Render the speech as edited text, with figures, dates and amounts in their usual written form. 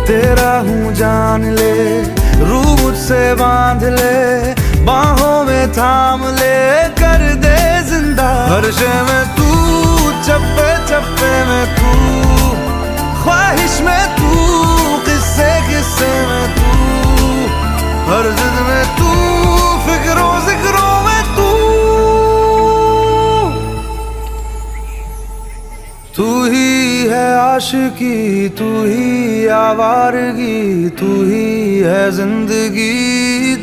तेरा हूँ जान ले, रूह मुझसे बांध ले, बाहों में थाम ले, कर दे जिंदा। हर शे में तू, चप्पे चप्पे में तू, ख्वाहिश में तू, किस्से किस्से में तू, हर जिद में तू, फिक्रों जिक्रों में तू। तू ही है आशिकी, तू ही आवारगी, तू ही है जिंदगी।